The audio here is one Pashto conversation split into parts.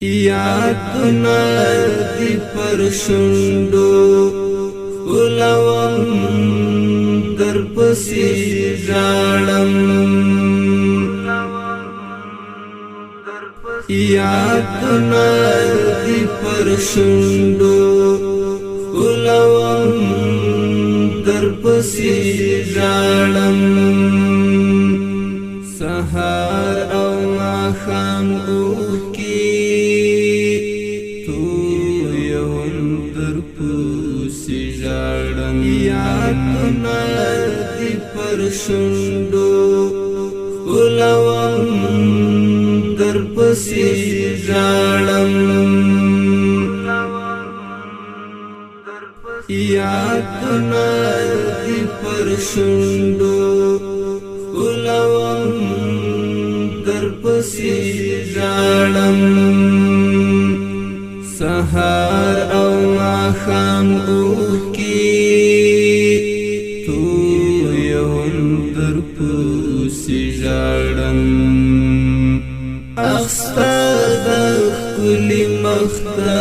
یادنا دی پر شونډو ولوم در پسې ژاړم یادنا دی پر شونډو ولوم در پسې ژاړم سهار او ماښام اوښکې تویوم در پسې ژاړم یادنا دی پر شونډو ولوم در پسې ژاړم یادنا دی پر شونډو ولوم در پسې ژاړم سهار او ماښام اوښکې تویوم در پسې ژاړم اخ ستا د ښکلي مخ ته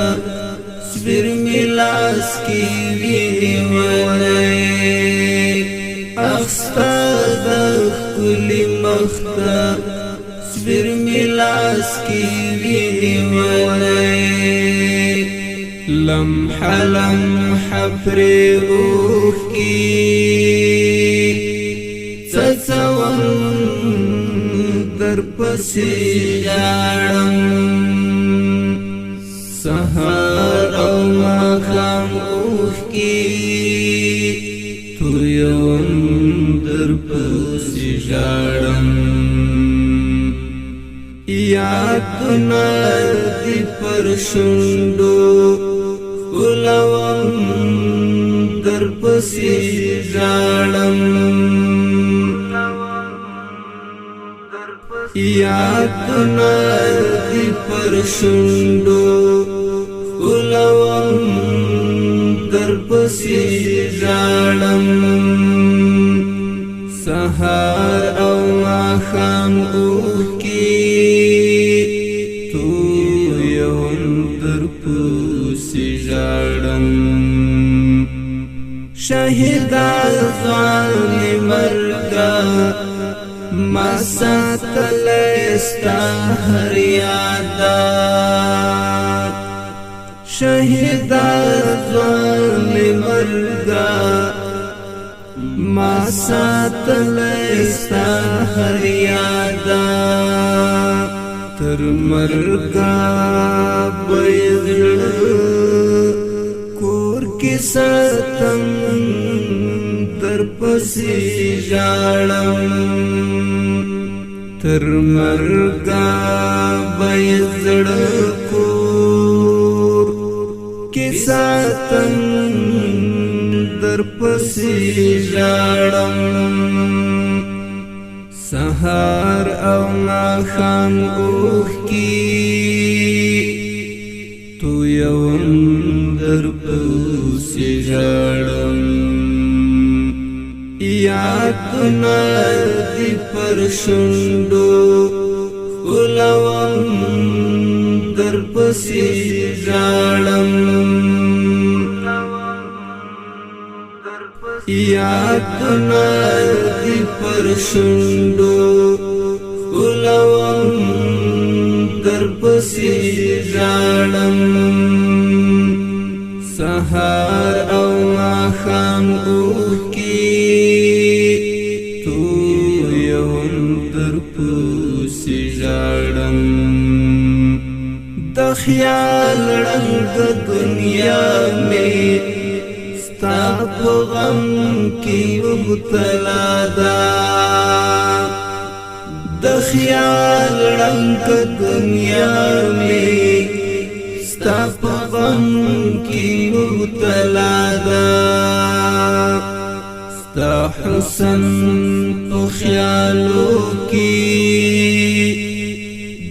سپېر مې لاس کې ونیولی اخ ستا د ښکلي مخ ته سپېر مې لاس کې ونیولی لمحه لمحه پرې اوښکې څڅوم در پسې ژاړم سهار او ماښام اوښکې تویوم در پسې ژاړم یادنا دی پر شونډو ولوم در پسې ژاړم یادنا دی پر شونډو ولوم در پسې ژاړم سهار او ماښام اوښکې تویوم در پسې ژاړم شهیدا ځوانې مرګه ما ساتلی ستا هر یاده شهیدا ځوانې مرګه ما ساتلی ستا هر یاده تر مرګه به یې زړه کور کې ساتم در پسې ژاړم تر مرګه به یې زړه کور کې ساتم در پسې ژاړم سهار او ماښام اوښکې تویوم در پسې ژاړم یادنا دی پر شونډو ولوم در پسې ژاړم یادنا دی پر شونډو ولوم در پسې ژاړم سهار او ماښام اوښکې تویوم در پسې ژاړم د خیال ړنګ دنیا مې ستا په غم کې مبتلا ده د خیال ړنګ دنیا مې ستا په غم کې مبتلا ده ستا حسن په خیالو کې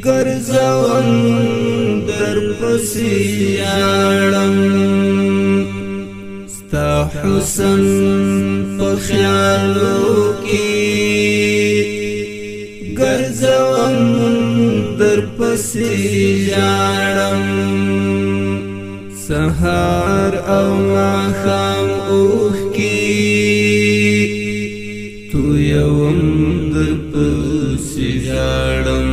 ګرځوم در پسې ژاړم ستا حسن په خیالو کې ګرځوم در پسې پسې ژاړم سهار او ماښام اوښکې تویوم درپسې ژاړم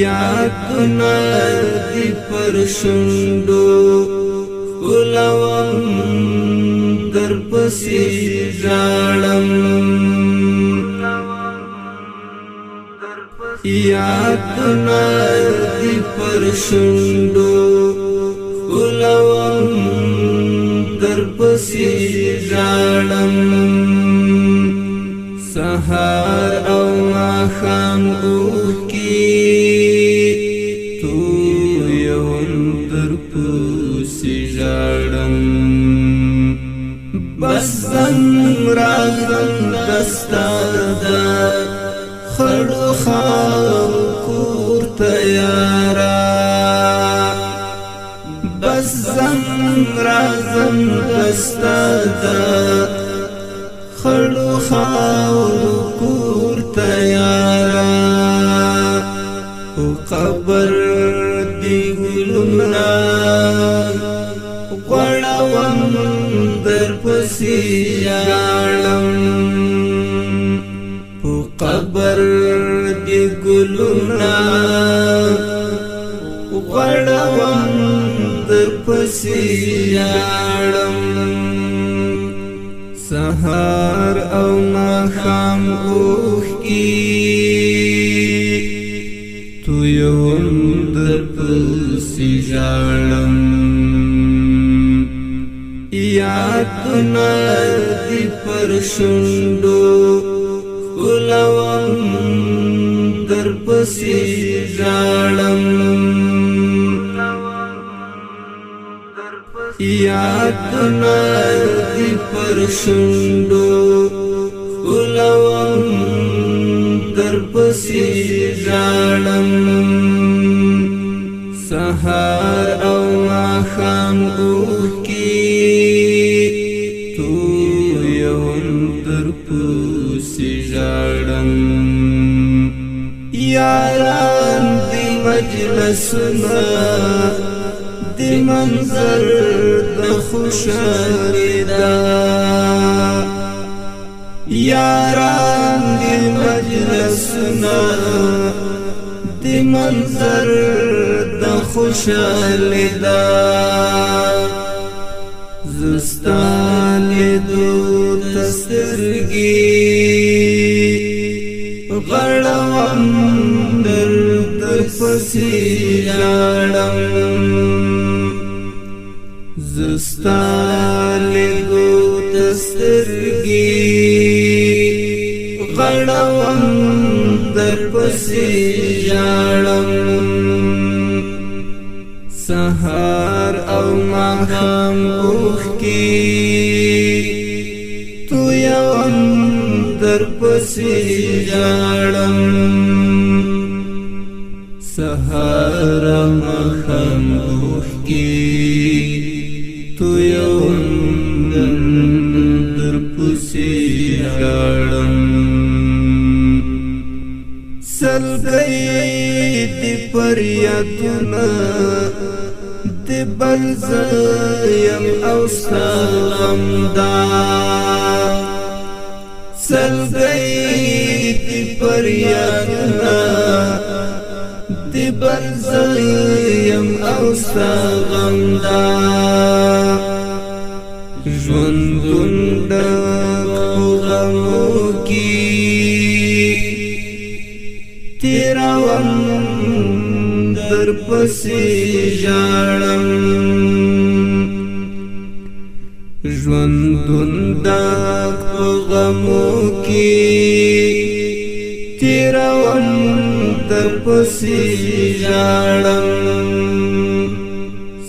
یادونه دې پر شونډو ښکلوم درپسې ژاړم یادونه دې پر شونډو ښکلوم درپسې ژاړم سهار او ماښام اوښکې تویوم درپسې ژاړم بس زم راځم دستا د خړو خاورو کور ته یاره بس زم راځم دستا د خړو خاورو کور ته یاره او قبر دې ګلونه غوړوم درپسې ژاړم په قبر دې ګلونه غوړوم درپسې ژاړم سهار او ماښام اوښکې تویوم درپسې ژاړم یادونه دې پر شونډو ښکلوم درپسې ژاړم یادونه دې پر شونډو ښکلوم درپسې ژاړم سهار او ماښام اوښکې تویوم درپسې ژاړم یاران دې مجلسونه دې منظر د خوشحالۍ ده یاران دې مجلسونه دې منظر د خوشحالۍ ده زه ستا لیدو ته سترګې غړوم درپسې ژاړم زه ستا لیدو ته سترګې غړوم درپسې ژاړم سهار او ماښام اوښکې تویوم درپسې ژاړم سهار او ماښام اوښکې تویوم درپسې ژاړم سلګۍ دې پر یادونه دې بل زه یم او ستا غم ده سلګۍ دې پر یادونه دې بل زه یم او ستا غم ده ژوندون ډک په غمو کې تیروم درپسې ژاړم ژوندون ډک په غمو کې تیروم درپسې ژاړم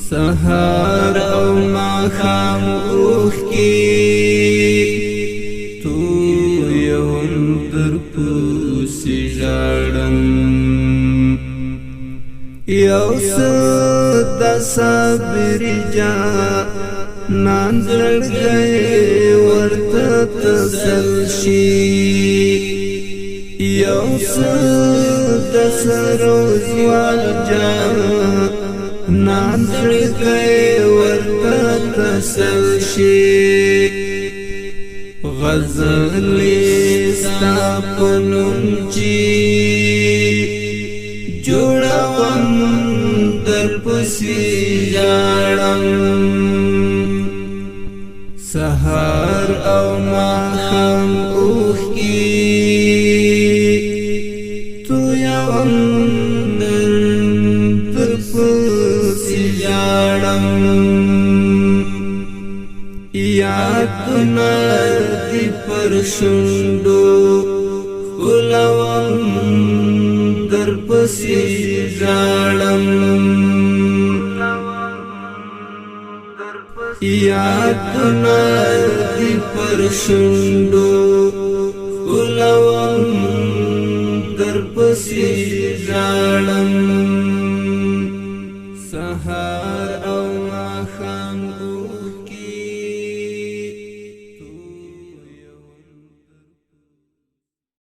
سهار او ماښام اوښکې تویوم درپسې ژاړم یو څه د صبر جانان زړګی ورته تسل شي یو د سرو زوال جانان زړګی ورته تسل شي غزلې ستا په نوم چې جوړوم درپسې ژاړم سهار او ماښام اوښکې تویوم درپسې ژاړم یادونه دې پر شونډو ښکلوم درپسې ژاړم یادونه دې پر شونډو ښکلوم